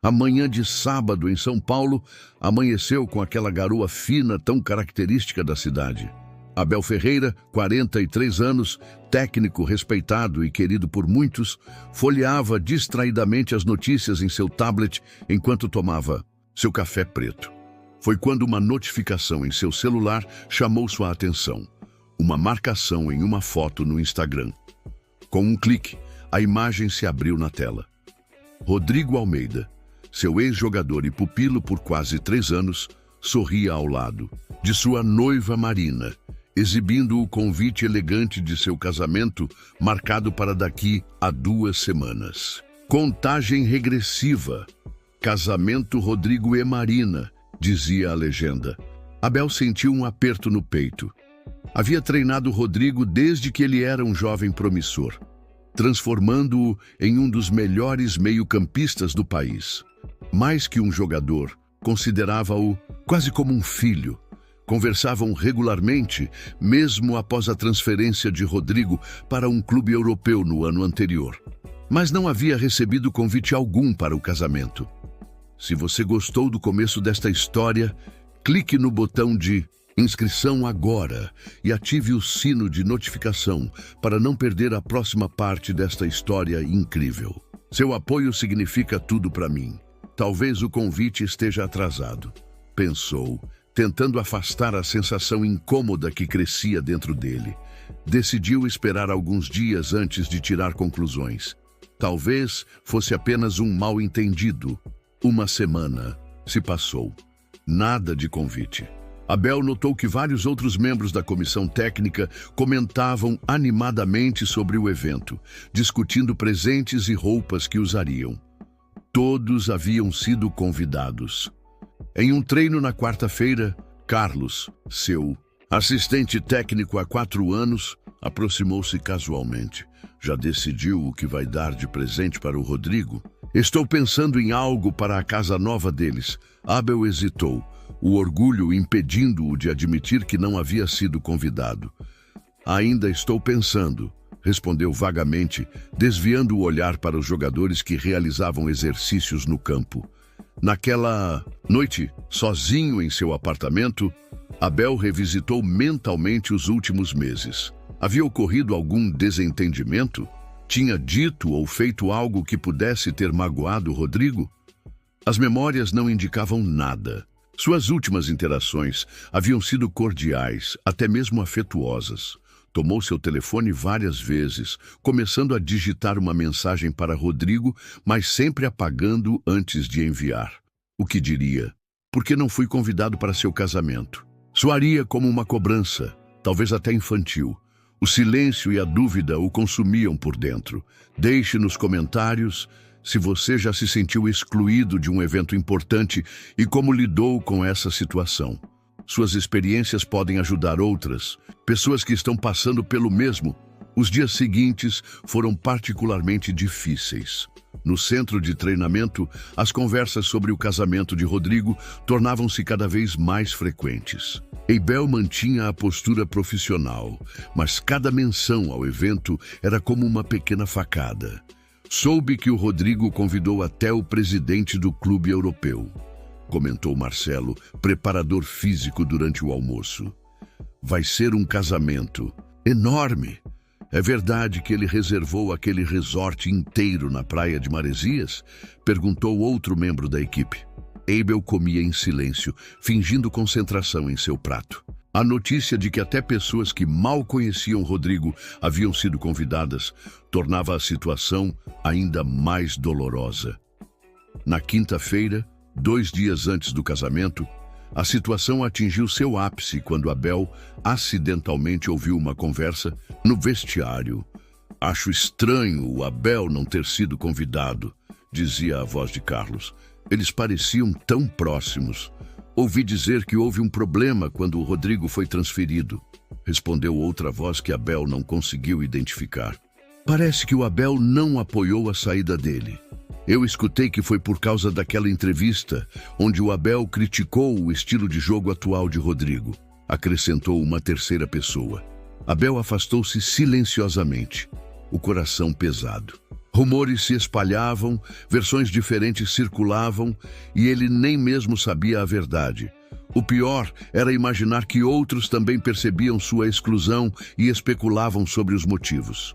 A manhã de sábado em São Paulo amanheceu com aquela garoa fina tão característica da cidade. Abel Ferreira, 43 anos, técnico respeitado e querido por muitos, folheava distraidamente as notícias em seu tablet enquanto tomava seu café preto. Foi quando uma notificação em seu celular chamou sua atenção. Uma marcação em uma foto no Instagram. Com um clique, a imagem se abriu na tela. Rodrigo Almeida, seu ex-jogador e pupilo por quase 3 anos, sorria ao lado de sua noiva Marina, exibindo o convite elegante de seu casamento, marcado para daqui a 2 semanas. Contagem regressiva. Casamento Rodrigo e Marina, dizia a legenda. Abel sentiu um aperto no peito. Havia treinado Rodrigo desde que ele era um jovem promissor, transformando-o em um dos melhores meio-campistas do país. Mais que um jogador, considerava-o quase como um filho. Conversavam regularmente, mesmo após a transferência de Rodrigo para um clube europeu no ano anterior. Mas não havia recebido convite algum para o casamento. Se você gostou do começo desta história, clique no botão de inscrição agora e ative o sino de notificação para não perder a próxima parte desta história incrível. Seu apoio significa tudo para mim. Talvez o convite esteja atrasado, pensou, tentando afastar a sensação incômoda que crescia dentro dele. Decidiu esperar alguns dias antes de tirar conclusões. Talvez fosse apenas um mal-entendido. Uma semana se passou. Nada de convite. Abel notou que vários outros membros da comissão técnica comentavam animadamente sobre o evento, discutindo presentes e roupas que usariam. Todos haviam sido convidados. Em um treino na quarta-feira, Carlos, seu assistente técnico há 4 anos, aproximou-se casualmente. Já decidiu o que vai dar de presente para o Rodrigo? Estou pensando em algo para a casa nova deles. Abel hesitou, o orgulho impedindo-o de admitir que não havia sido convidado. Ainda estou pensando, respondeu vagamente, desviando o olhar para os jogadores que realizavam exercícios no campo. Naquela noite, sozinho em seu apartamento, Abel revisitou mentalmente os últimos meses. Havia ocorrido algum desentendimento? Tinha dito ou feito algo que pudesse ter magoado Rodrigo? As memórias não indicavam nada. Suas últimas interações haviam sido cordiais, até mesmo afetuosas. Tomou seu telefone várias vezes, começando a digitar uma mensagem para Rodrigo, mas sempre apagando antes de enviar. O que diria? Por que não fui convidado para seu casamento? Soaria como uma cobrança, talvez até infantil. O silêncio e a dúvida o consumiam por dentro. Deixe nos comentários se você já se sentiu excluído de um evento importante e como lidou com essa situação. Suas experiências podem ajudar outras, pessoas que estão passando pelo mesmo. Os dias seguintes foram particularmente difíceis. No centro de treinamento, as conversas sobre o casamento de Rodrigo tornavam-se cada vez mais frequentes. Abel mantinha a postura profissional, mas cada menção ao evento era como uma pequena facada. Soube que o Rodrigo convidou até o presidente do clube europeu, comentou Marcelo, preparador físico durante o almoço. Vai ser um casamento enorme. É verdade que ele reservou aquele resort inteiro na praia de Maresias? Perguntou outro membro da equipe. Abel comia em silêncio, fingindo concentração em seu prato. A notícia de que até pessoas que mal conheciam Rodrigo haviam sido convidadas tornava a situação ainda mais dolorosa. Na quinta-feira, 2 dias antes do casamento, a situação atingiu seu ápice quando Abel acidentalmente ouviu uma conversa no vestiário. Acho estranho o Abel não ter sido convidado, dizia a voz de Carlos. Eles pareciam tão próximos. Ouvi dizer que houve um problema quando o Rodrigo foi transferido, respondeu outra voz que Abel não conseguiu identificar. Parece que o Abel não apoiou a saída dele. Eu escutei que foi por causa daquela entrevista onde o Abel criticou o estilo de jogo atual de Rodrigo, acrescentou uma terceira pessoa. Abel afastou-se silenciosamente, o coração pesado. Rumores se espalhavam, versões diferentes circulavam e ele nem mesmo sabia a verdade. O pior era imaginar que outros também percebiam sua exclusão e especulavam sobre os motivos.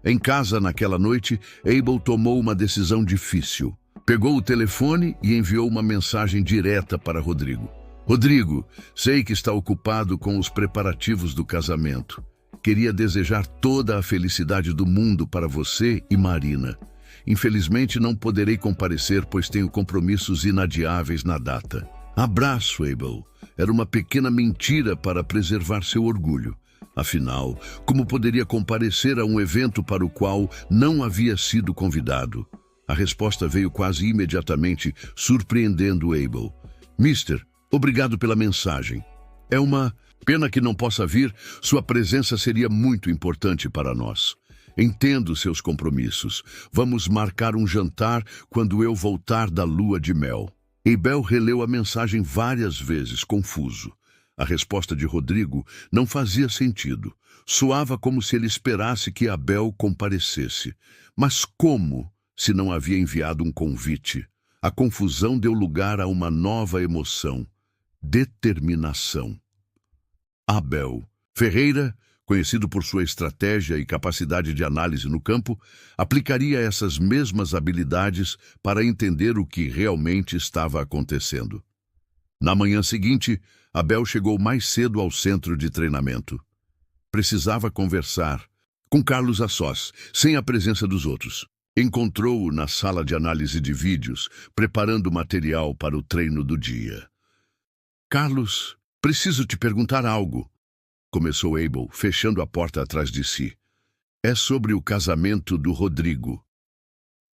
Em casa, naquela noite, Abel tomou uma decisão difícil. Pegou o telefone e enviou uma mensagem direta para Rodrigo. Rodrigo, sei que está ocupado com os preparativos do casamento. Queria desejar toda a felicidade do mundo para você e Marina. Infelizmente não poderei comparecer, pois tenho compromissos inadiáveis na data. Abraço, Abel. Era uma pequena mentira para preservar seu orgulho. Afinal, como poderia comparecer a um evento para o qual não havia sido convidado? A resposta veio quase imediatamente, surpreendendo Abel. Mister, obrigado pela mensagem. É uma pena que não possa vir, sua presença seria muito importante para nós. Entendo seus compromissos. Vamos marcar um jantar quando eu voltar da lua de mel. Abel releu a mensagem várias vezes, confuso. A resposta de Rodrigo não fazia sentido. Soava como se ele esperasse que Abel comparecesse. Mas como, se não havia enviado um convite? A confusão deu lugar a uma nova emoção: determinação. Abel Ferreira, conhecido por sua estratégia e capacidade de análise no campo, aplicaria essas mesmas habilidades para entender o que realmente estava acontecendo. Na manhã seguinte, Abel chegou mais cedo ao centro de treinamento. Precisava conversar com Carlos a sós, sem a presença dos outros. Encontrou-o na sala de análise de vídeos, preparando material para o treino do dia. Carlos, preciso te perguntar algo, começou Abel, fechando a porta atrás de si. É sobre o casamento do Rodrigo.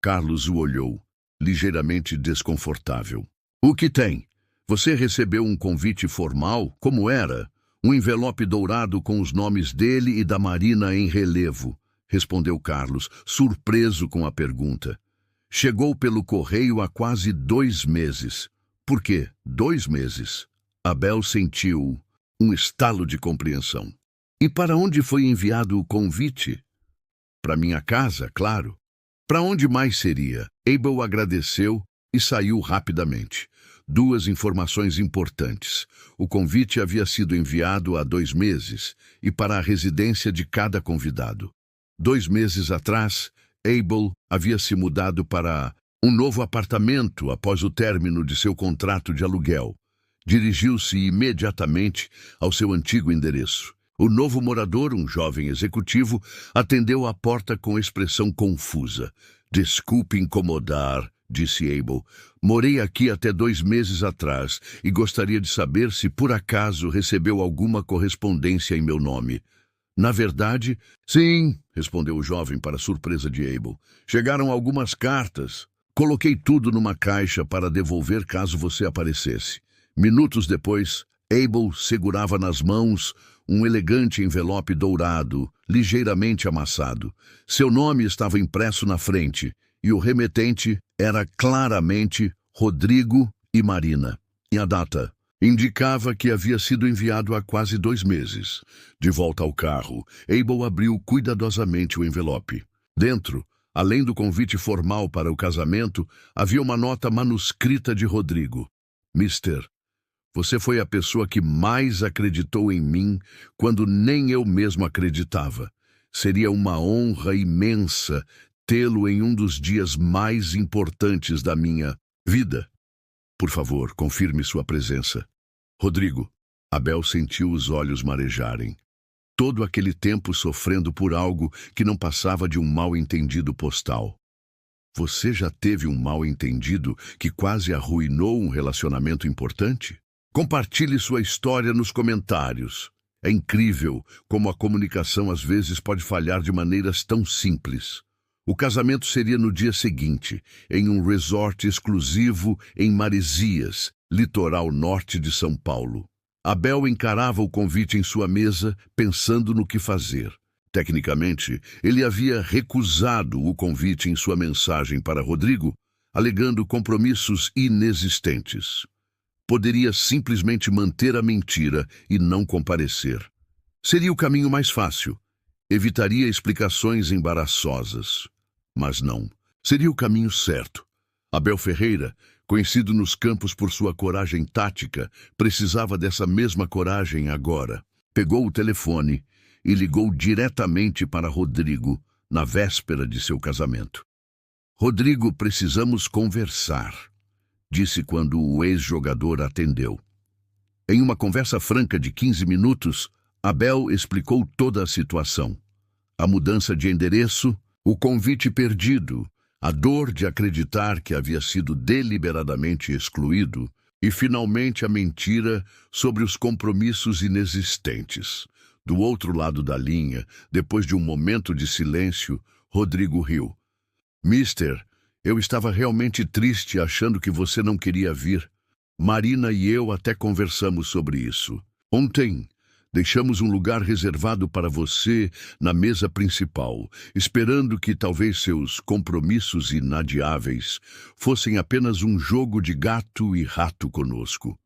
Carlos o olhou, ligeiramente desconfortável. O que tem? Você recebeu um convite formal? Como era? Um envelope dourado com os nomes dele e da Marina em relevo, respondeu Carlos, surpreso com a pergunta. Chegou pelo correio há quase 2 meses. Por quê? 2 meses? Abel sentiu um estalo de compreensão. E para onde foi enviado o convite? Para minha casa, claro. Para onde mais seria? Abel agradeceu e saiu rapidamente. 2 informações importantes. O convite havia sido enviado há 2 meses e para a residência de cada convidado. 2 meses atrás, Abel havia se mudado para um novo apartamento após o término de seu contrato de aluguel. Dirigiu-se imediatamente ao seu antigo endereço. O novo morador, um jovem executivo, atendeu à porta com expressão confusa. Desculpe incomodar, disse Abel. Morei aqui até 2 meses atrás e gostaria de saber se por acaso recebeu alguma correspondência em meu nome. Na verdade, sim, respondeu o jovem para surpresa de Abel. Chegaram algumas cartas. Coloquei tudo numa caixa para devolver caso você aparecesse. Minutos depois, Abel segurava nas mãos um elegante envelope dourado, ligeiramente amassado. Seu nome estava impresso na frente e o remetente era claramente Rodrigo e Marina. E a data indicava que havia sido enviado há quase 2 meses. De volta ao carro, Abel abriu cuidadosamente o envelope. Dentro, além do convite formal para o casamento, havia uma nota manuscrita de Rodrigo. Mister, você foi a pessoa que mais acreditou em mim quando nem eu mesmo acreditava. Seria uma honra imensa tê-lo em um dos dias mais importantes da minha vida. Por favor, confirme sua presença. Rodrigo. Abel sentiu os olhos marejarem. Todo aquele tempo sofrendo por algo que não passava de um mal-entendido postal. Você já teve um mal-entendido que quase arruinou um relacionamento importante? Compartilhe sua história nos comentários. É incrível como a comunicação às vezes pode falhar de maneiras tão simples. O casamento seria no dia seguinte, em um resort exclusivo em Maresias, litoral norte de São Paulo. Abel encarava o convite em sua mesa, pensando no que fazer. Tecnicamente, ele havia recusado o convite em sua mensagem para Rodrigo, alegando compromissos inexistentes. Poderia simplesmente manter a mentira e não comparecer. Seria o caminho mais fácil. Evitaria explicações embaraçosas. Mas não. Seria o caminho certo. Abel Ferreira, conhecido nos campos por sua coragem tática, precisava dessa mesma coragem agora. Pegou o telefone e ligou diretamente para Rodrigo, na véspera de seu casamento. "Rodrigo, precisamos conversar", disse quando o ex-jogador atendeu. Em uma conversa franca de 15 minutos, Abel explicou toda a situação. A mudança de endereço, o convite perdido, a dor de acreditar que havia sido deliberadamente excluído e, finalmente, a mentira sobre os compromissos inexistentes. Do outro lado da linha, depois de um momento de silêncio, Rodrigo riu. "Mister, eu estava realmente triste achando que você não queria vir. Marina e eu até conversamos sobre isso. Ontem, deixamos um lugar reservado para você na mesa principal, esperando que talvez seus compromissos inadiáveis fossem apenas um jogo de gato e rato conosco."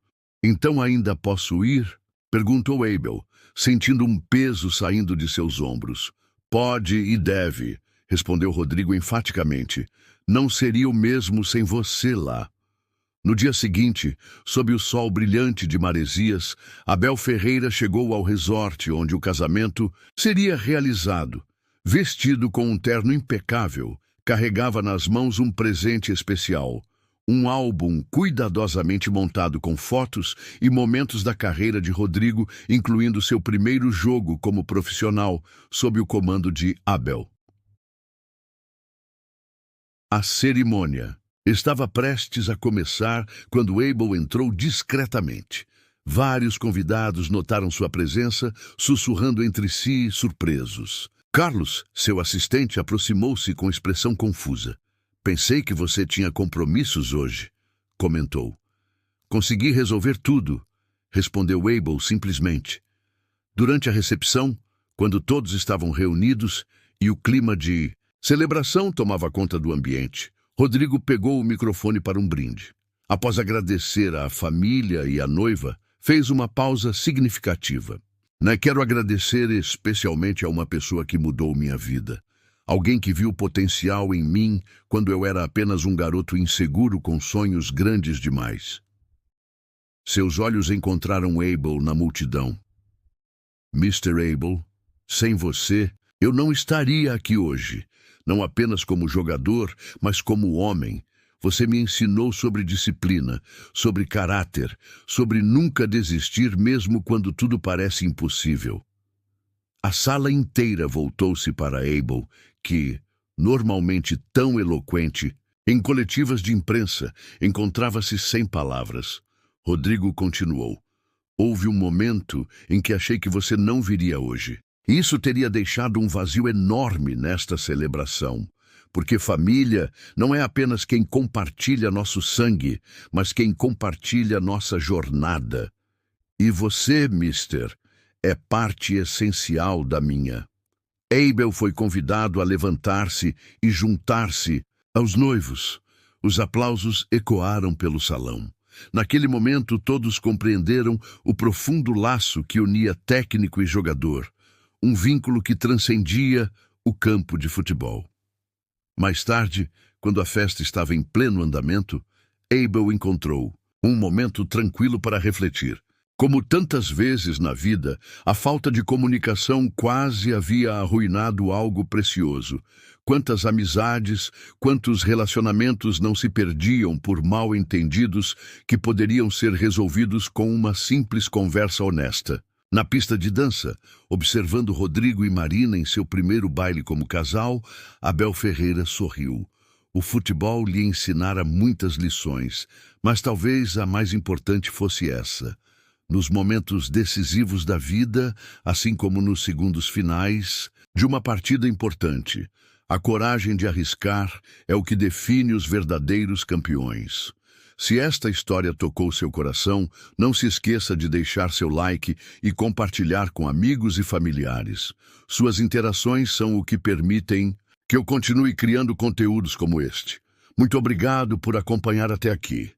"Então ainda posso ir?" perguntou Abel, sentindo um peso saindo de seus ombros. "Pode e deve", respondeu Rodrigo enfaticamente. "Não seria o mesmo sem você lá." No dia seguinte, sob o sol brilhante de Maresias, Abel Ferreira chegou ao resort onde o casamento seria realizado. Vestido com um terno impecável, carregava nas mãos um presente especial. Um álbum cuidadosamente montado com fotos e momentos da carreira de Rodrigo, incluindo seu primeiro jogo como profissional, sob o comando de Abel. A cerimônia estava prestes a começar quando Abel entrou discretamente. Vários convidados notaram sua presença, sussurrando entre si, surpresos. Carlos, seu assistente, aproximou-se com expressão confusa. "Pensei que você tinha compromissos hoje", comentou. "Consegui resolver tudo", respondeu Abel simplesmente. Durante a recepção, quando todos estavam reunidos e o clima de celebração tomava conta do ambiente, Rodrigo pegou o microfone para um brinde. Após agradecer à família e à noiva, fez uma pausa significativa. Quero agradecer especialmente a uma pessoa que mudou minha vida. Alguém que viu potencial em mim quando eu era apenas um garoto inseguro com sonhos grandes demais." Seus olhos encontraram Abel na multidão. "Mr. Abel, sem você, eu não estaria aqui hoje. Não apenas como jogador, mas como homem. Você me ensinou sobre disciplina, sobre caráter, sobre nunca desistir mesmo quando tudo parece impossível." A sala inteira voltou-se para Abel, que, normalmente tão eloquente, em coletivas de imprensa, encontrava-se sem palavras. Rodrigo continuou. "Houve um momento em que achei que você não viria hoje. Isso teria deixado um vazio enorme nesta celebração, porque família não é apenas quem compartilha nosso sangue, mas quem compartilha nossa jornada. E você, mister, é parte essencial da minha." Abel foi convidado a levantar-se e juntar-se aos noivos. Os aplausos ecoaram pelo salão. Naquele momento, todos compreenderam o profundo laço que unia técnico e jogador, um vínculo que transcendia o campo de futebol. Mais tarde, quando a festa estava em pleno andamento, Abel encontrou um momento tranquilo para refletir. Como tantas vezes na vida, a falta de comunicação quase havia arruinado algo precioso. Quantas amizades, quantos relacionamentos não se perdiam por mal-entendidos que poderiam ser resolvidos com uma simples conversa honesta. Na pista de dança, observando Rodrigo e Marina em seu primeiro baile como casal, Abel Ferreira sorriu. O futebol lhe ensinara muitas lições, mas talvez a mais importante fosse essa. Nos momentos decisivos da vida, assim como nos segundos finais de uma partida importante, a coragem de arriscar é o que define os verdadeiros campeões. Se esta história tocou seu coração, não se esqueça de deixar seu like e compartilhar com amigos e familiares. Suas interações são o que permitem que eu continue criando conteúdos como este. Muito obrigado por acompanhar até aqui.